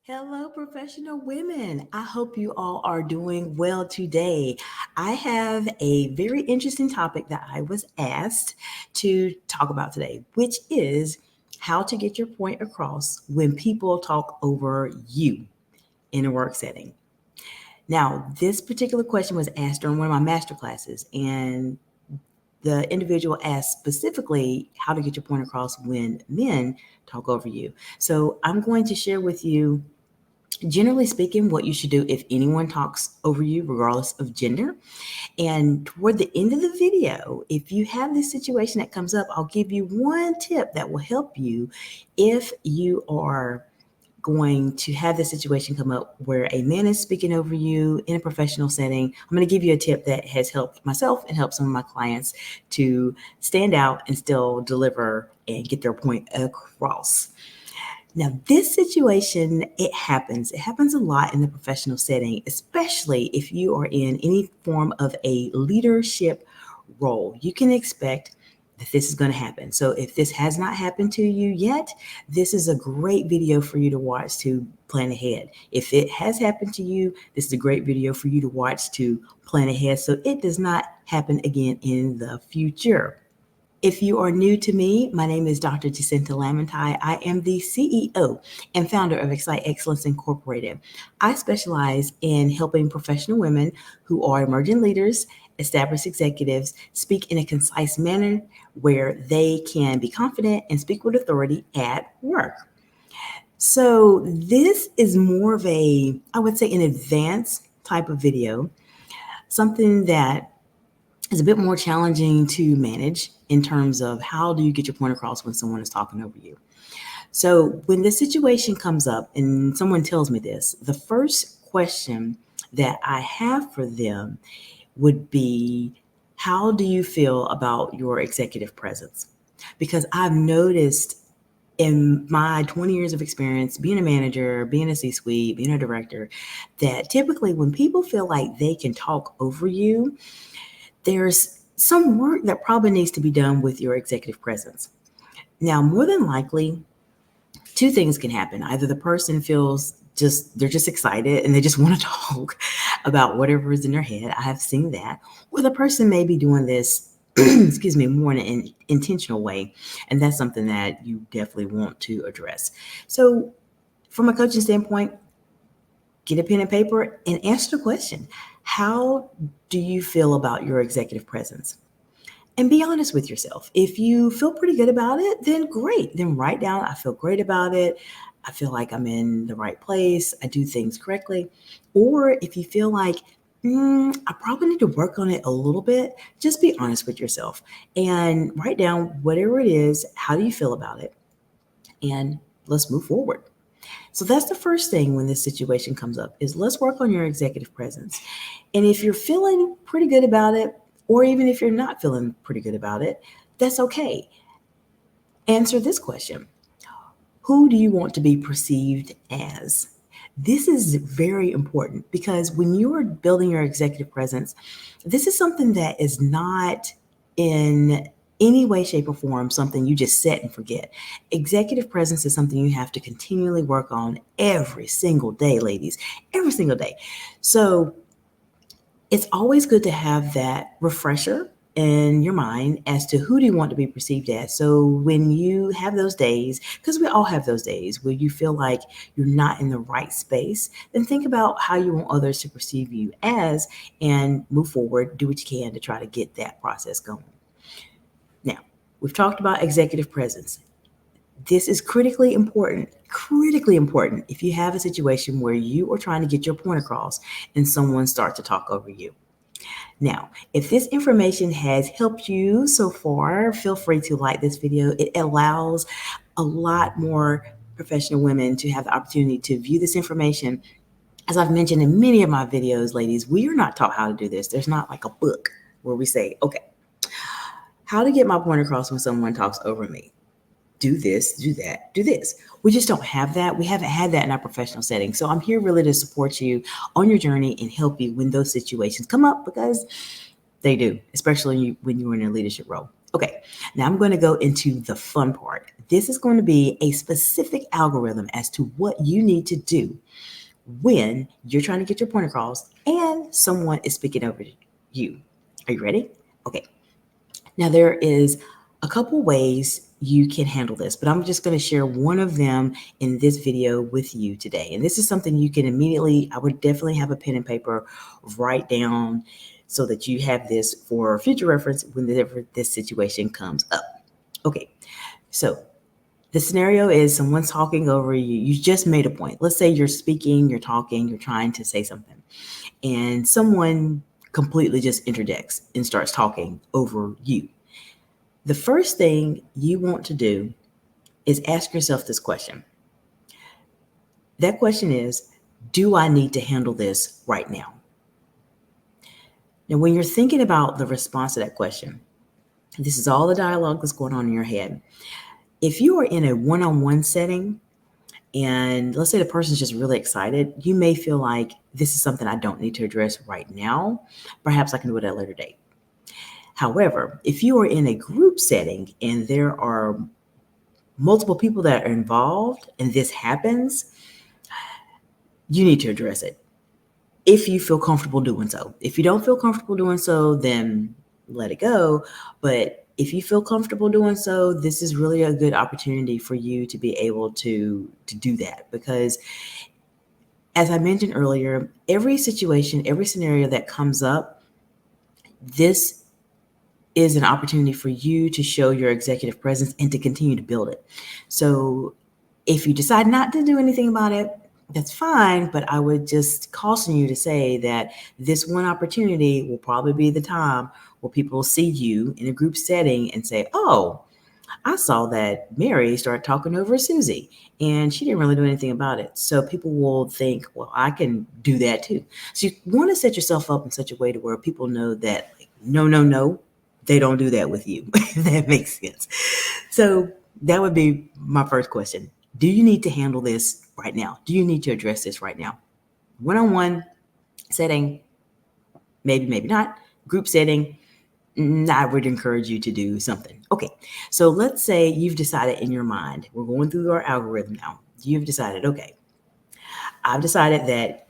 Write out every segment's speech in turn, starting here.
Hello, professional women. I hope you all are doing well today. I have a very interesting topic that I was asked to talk about today, which is how to get your point across when people talk over you in a work setting. Now, this particular question was asked during one of my master classes, and the individual asked specifically how to get your point across when men talk over you. So, I'm going to share with you, generally speaking, what you should do if anyone talks over you, regardless of gender. And toward the end of the video, if you have this situation that comes up, I'll give you one tip that will help you if you are going to have this situation come up where a man is speaking over you in a professional setting. I'm going to give you a tip that has helped myself and helped some of my clients to stand out and still deliver and get their point across. Now, this situation, it happens. It happens a lot in the professional setting, especially if you are in any form of a leadership role. You can expect that this is going to happen. So if this has not happened to you yet, this is a great video for you to watch to plan ahead. If it has happened to you, this is a great video for you to watch to plan ahead so it does not happen again in the future. If you are new to me, my name is Dr. Jacinta Lamantai. I am the CEO and founder of Excite Excellence Incorporated. I specialize in helping professional women who are emerging leaders, established executives, speak in a concise manner where they can be confident and speak with authority at work. So this is more of I would say, an advanced type of video, something that is a bit more challenging to manage in terms of how do you get your point across when someone is talking over you. So when the situation comes up and someone tells me this, the first question that I have for them would be, how do you feel about your executive presence? Because I've noticed in my 20 years of experience, being a manager, being a C-suite, being a director, that typically when people feel like they can talk over you, there's some work that probably needs to be done with your executive presence. Now, more than likely, two things can happen. Either the person feels they're just excited and they just want to talk about whatever is in their head. I have seen that. Or the person may be doing this, excuse me, more in an intentional way. And that's something that you definitely want to address. So from a coaching standpoint, get a pen and paper and answer the question. How do you feel about your executive presence? And be honest with yourself. If you feel pretty good about it, then great. Then write down, I feel great about it. I feel like I'm in the right place. I do things correctly. Or if you feel like, I probably need to work on it a little bit, just be honest with yourself and write down whatever it is. How do you feel about it? And let's move forward. So that's the first thing when this situation comes up is let's work on your executive presence. And if you're feeling pretty good about it, or even if you're not feeling pretty good about it, that's okay. Answer this question. Who do you want to be perceived as? This is very important because when you are building your executive presence, this is something that is not in any way, shape, or form something you just set and forget. Executive presence is something you have to continually work on every single day, ladies, every single day. So it's always good to have that refresher in your mind as to who do you want to be perceived as. So when you have those days, because we all have those days where you feel like you're not in the right space, then think about how you want others to perceive you as and move forward, do what you can to try to get that process going. Now, we've talked about executive presence. This is critically important if you have a situation where you are trying to get your point across and someone starts to talk over you. Now, if this information has helped you so far, feel free to like this video. It allows a lot more professional women to have the opportunity to view this information. As I've mentioned in many of my videos, ladies, we are not taught how to do this. There's not like a book where we say, okay, how to get my point across when someone talks over me. Do this, do that, do this. We just don't have that. We haven't had that in our professional setting. So I'm here really to support you on your journey and help you when those situations come up, because they do, especially when you're in a leadership role. Okay, now I'm going to go into the fun part. This is going to be a specific algorithm as to what you need to do when you're trying to get your point across and someone is speaking over you. Are you ready? Okay. Now, there is a couple ways you can handle this, but I'm just going to share one of them in this video with you today. And this is something you can immediately, I would definitely have a pen and paper, write down so that you have this for future reference whenever this situation comes up. Okay, so the scenario is someone's talking over you. You just made a point. Let's say you're speaking, you're talking, you're trying to say something, and someone completely just interjects and starts talking over you. The first thing you want to do is ask yourself this question. That question is, do I need to handle this right now? Now, when you're thinking about the response to that question, this is all the dialogue that's going on in your head. If you are in a one-on-one setting, and let's say the person's just really excited, you may feel like this is something I don't need to address right now. Perhaps I can do it at a later date. However, if you are in a group setting and there are multiple people that are involved and this happens, you need to address it if you feel comfortable doing so. If you don't feel comfortable doing so, then let it go. But if you feel comfortable doing so, this is really a good opportunity for you to be able to do that. Because as I mentioned earlier, every situation, every scenario that comes up, this is an opportunity for you to show your executive presence and to continue to build it. So if you decide not to do anything about it, that's fine, but I would just caution you to say that this one opportunity will probably be the time where people will see you in a group setting and say, oh, I saw that Mary started talking over Susie and she didn't really do anything about it. So people will think, well, I can do that too. So you want to set yourself up in such a way to where people know that like, no, they don't do that with you. That makes sense. So that would be my first question. Do you need to handle this right now? Do you need to address this right now? One-on-one setting, maybe not. Group setting, I would encourage you to do something. Okay, so let's say you've decided in your mind, we're going through our algorithm now. You've decided, okay, I've decided that,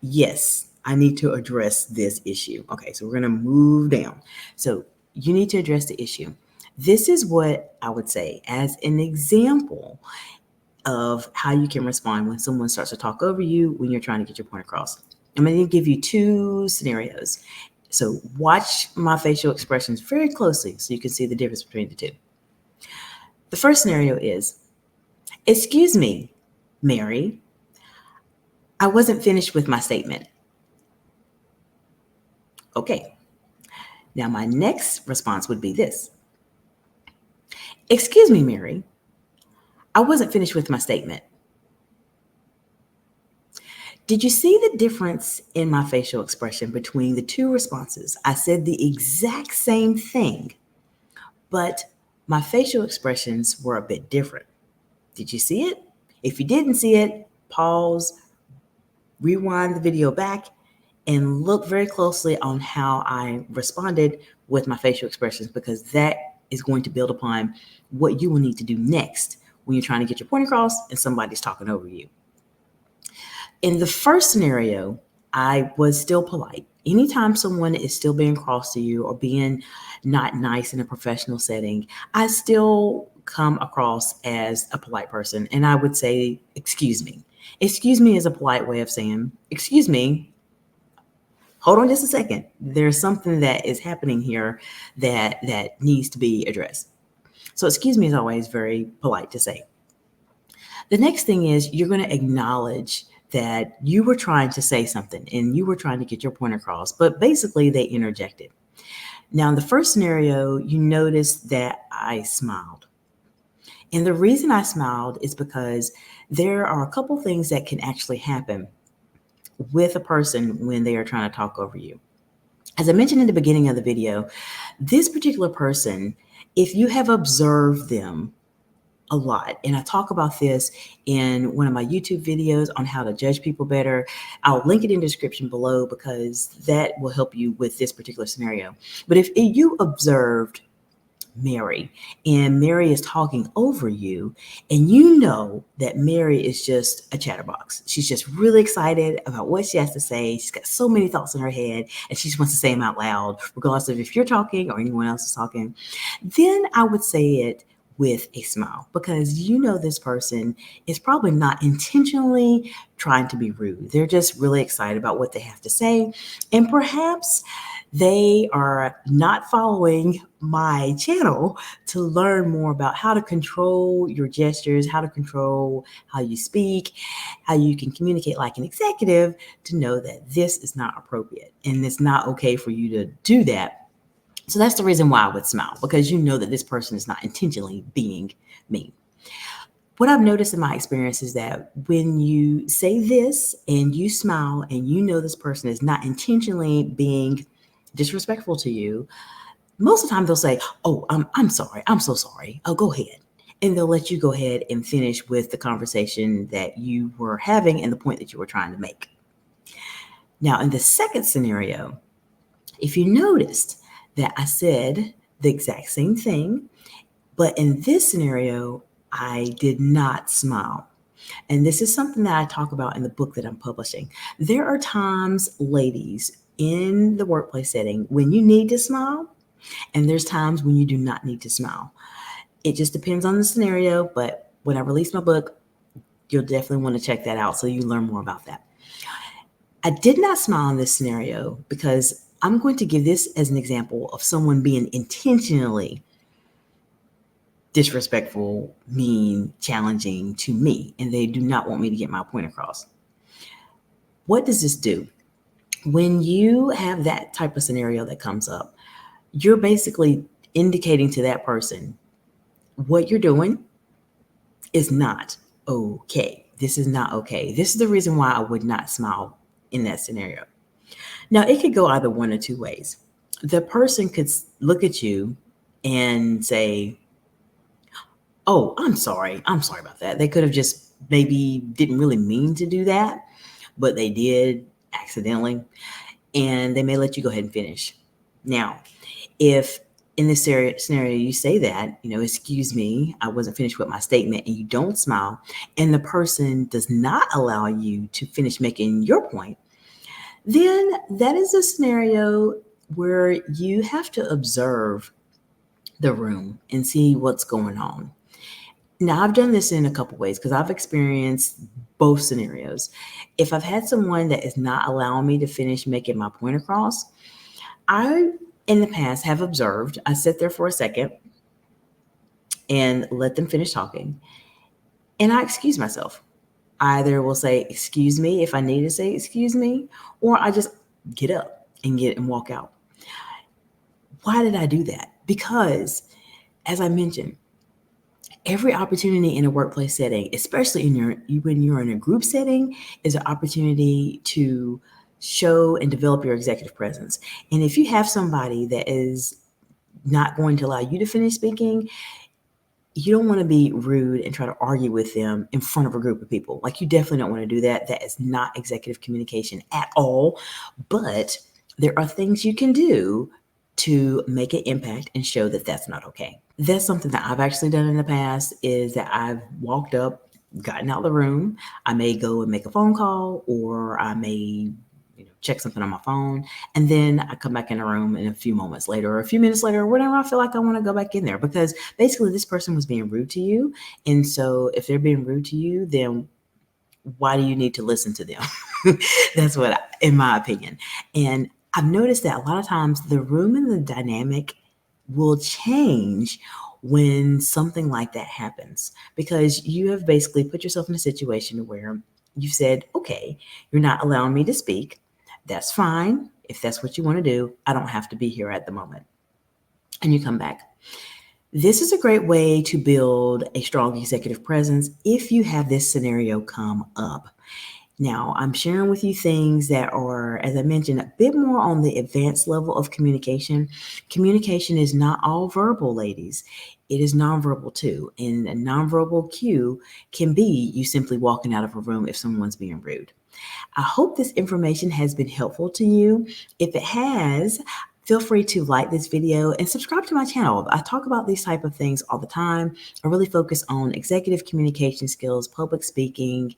yes, I need to address this issue. Okay, so we're going to move down. So you need to address the issue. This is what I would say as an example of how you can respond when someone starts to talk over you when you're trying to get your point across. I'm going to give you two scenarios. So watch my facial expressions very closely so you can see the difference between the two. The first scenario is, excuse me, Mary, I wasn't finished with my statement. Okay. Now my next response would be this. Excuse me, Mary, I wasn't finished with my statement. Did you see the difference in my facial expression between the two responses? I said the exact same thing, but my facial expressions were a bit different. Did you see it? If you didn't see it, pause, rewind the video back, and look very closely on how I responded with my facial expressions, because that is going to build upon what you will need to do next when you're trying to get your point across and somebody's talking over you. In the first scenario, I was still polite. Anytime someone is still being cross to you or being not nice in a professional setting, I still come across as a polite person. And I would say, excuse me. Excuse me is a polite way of saying, excuse me, hold on just a second. There's something that is happening here that needs to be addressed. So excuse me is always very polite to say. The next thing is you're going to acknowledge that you were trying to say something and you were trying to get your point across, but basically they interjected. Now, in the first scenario, you noticed that I smiled. And the reason I smiled is because there are a couple things that can actually happen with a person when they are trying to talk over you. As I mentioned in the beginning of the video, this particular person, if you have observed them a lot, and I talk about this in one of my YouTube videos on how to judge people better. I'll link it in the description below because that will help you with this particular scenario. But if you observed Mary, and Mary is talking over you, and you know that Mary is just a chatterbox. She's just really excited about what she has to say. She's got so many thoughts in her head, and she just wants to say them out loud, regardless of if you're talking or anyone else is talking. Then I would say it with a smile, because you know this person is probably not intentionally trying to be rude. They're just really excited about what they have to say, and perhaps they are not following my channel to learn more about how to control your gestures, how to control how you speak, how you can communicate like an executive, to know that this is not appropriate and it's not okay for you to do that. So that's the reason why I would smile, because you know that this person is not intentionally being mean. What I've noticed in my experience is that when you say this and you smile and you know this person is not intentionally being disrespectful to you, most of the time they'll say, "Oh, I'm sorry. I'm so sorry. Oh, go ahead." And they'll let you go ahead and finish with the conversation that you were having and the point that you were trying to make. Now, in the second scenario, if you noticed that I said the exact same thing, but in this scenario, I did not smile. And this is something that I talk about in the book that I'm publishing. There are times, ladies, in the workplace setting when you need to smile, and there's times when you do not need to smile. It just depends on the scenario, but when I release my book, you'll definitely want to check that out so you learn more about that. I did not smile in this scenario because I'm going to give this as an example of someone being intentionally disrespectful, mean, challenging to me, and they do not want me to get my point across. What does this do? When you have that type of scenario that comes up, you're basically indicating to that person what you're doing is not okay. This is not okay. This is the reason why I would not smile in that scenario. Now, it could go either one or two ways. The person could look at you and say, "Oh, I'm sorry. I'm sorry about that." They could have just maybe didn't really mean to do that, but they did accidentally, and they may let you go ahead and finish. Now, if in this scenario you say that, "Excuse me, I wasn't finished with my statement," and you don't smile, and the person does not allow you to finish making your point, then that is a scenario where you have to observe the room and see what's going on. Now, I've done this in a couple ways because I've experienced both scenarios. If I've had someone that is not allowing me to finish making my point across, I, in the past, have observed. I sit there for a second and let them finish talking, and I excuse myself. I either will say, "Excuse me," if I need to say, "Excuse me," or I just get up and walk out. Why did I do that? Because, as I mentioned, every opportunity in a workplace setting, especially when you're in a group setting, is an opportunity to show and develop your executive presence. And if you have somebody that is not going to allow you to finish speaking, you don't want to be rude and try to argue with them in front of a group of people. Like, you definitely don't want to do that. That is not executive communication at all. But there are things you can do to make an impact and show that that's not okay. That's something that I've actually done in the past, is that I've walked up, gotten out of the room. I may go and make a phone call, or I may check something on my phone, and then I come back in the room in a few moments later or a few minutes later, or whenever I feel like I want to go back in there, because basically this person was being rude to you. And so if they're being rude to you, then why do you need to listen to them? That's in my opinion. And I've noticed that a lot of times the room and the dynamic will change when something like that happens, because you have basically put yourself in a situation where you've said, "Okay, you're not allowing me to speak. That's fine. If that's what you want to do, I don't have to be here at the moment." And you come back. This is a great way to build a strong executive presence if you have this scenario come up. Now, I'm sharing with you things that are, as I mentioned, a bit more on the advanced level of communication. Communication is not all verbal, ladies. It is nonverbal too. And a nonverbal cue can be you simply walking out of a room if someone's being rude. I hope this information has been helpful to you. If it has, feel free to like this video and subscribe to my channel. I talk about these type of things all the time. I really focus on executive communication skills, public speaking,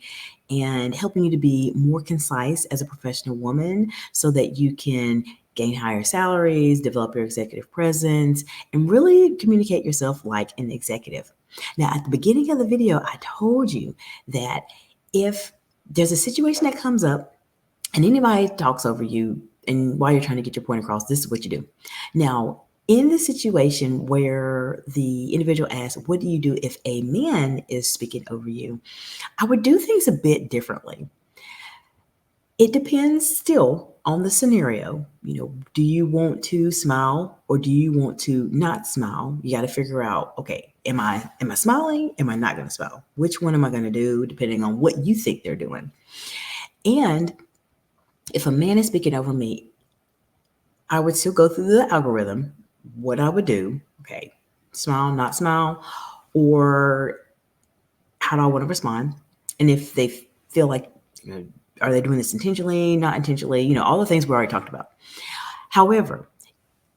and helping you to be more concise as a professional woman so that you can gain higher salaries, develop your executive presence, and really communicate yourself like an executive. Now, at the beginning of the video, I told you that if there's a situation that comes up and anybody talks over you, and while you're trying to get your point across, this is what you do. Now, in the situation where the individual asks, what do you do if a man is speaking over you? I would do things a bit differently. It depends still on the scenario. Do you want to smile or do you want to not smile? You got to figure out, okay, am I smiling? Am I not going to smile? Which one am I going to do depending on what you think they're doing? And if a man is speaking over me, I would still go through the algorithm, what I would do, okay, smile, not smile, or how do I want to respond? And if they feel like, are they doing this intentionally, not intentionally, all the things we already talked about. However,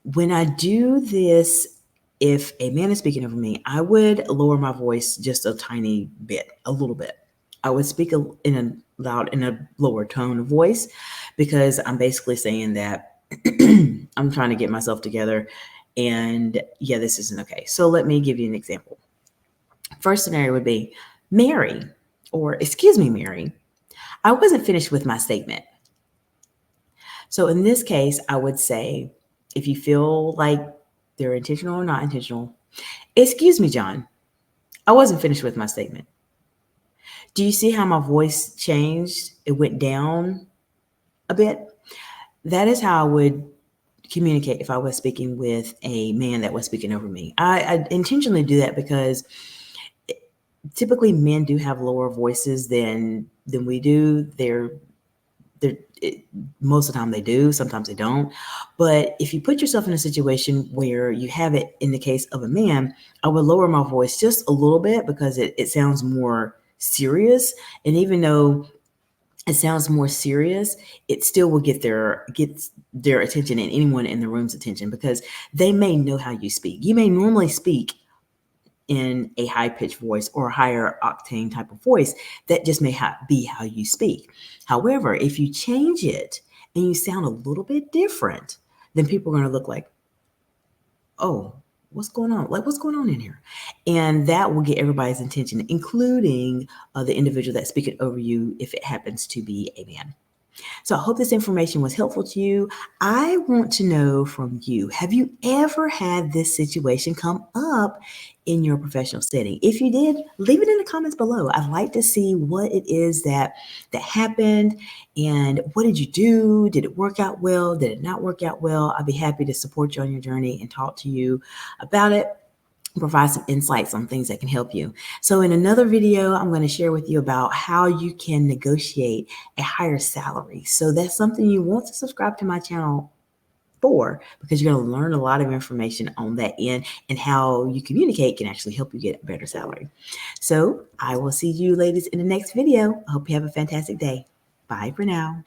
when I do this, if a man is speaking over me, I would lower my voice just a tiny bit, a little bit. I would speak in a lower tone of voice because I'm basically saying that I'm trying to get myself together and yeah, this isn't okay. So let me give you an example. First scenario would be, Mary, or excuse me, Mary, I wasn't finished with my statement. So in this case, I would say, if you feel like they're intentional or not intentional, excuse me, John, I wasn't finished with my statement. Do you see how my voice changed? It went down a bit. That is how I would communicate if I was speaking with a man that was speaking over me. I intentionally do that because typically men do have lower voices than we do. Most of the time they do, sometimes they don't. But if you put yourself in a situation where you have it in the case of a man, I would lower my voice just a little bit because it sounds more serious. And even though it sounds more serious, it still will get their attention and anyone in the room's attention because they may know how you speak. You may normally speak in a high-pitched voice or a higher octane type of voice. That just may be how you speak. However, if you change it and you sound a little bit different, then people are going to look like, oh, what's going on? Like, what's going on in here? And that will get everybody's attention, including the individual that's speaking over you if it happens to be a man. So I hope this information was helpful to you. I want to know from you, have you ever had this situation come up in your professional setting? If you did, leave it in the comments below. I'd like to see what it is that happened and what did you do? Did it work out well? Did it not work out well? I'd be happy to support you on your journey and talk to you about it, provide some insights on things that can help you. So in another video, I'm going to share with you about how you can negotiate a higher salary. So that's something you want to subscribe to my channel for, because you're going to learn a lot of information on that end, and how you communicate can actually help you get a better salary. So I will see you ladies in the next video. I hope you have a fantastic day. Bye for now.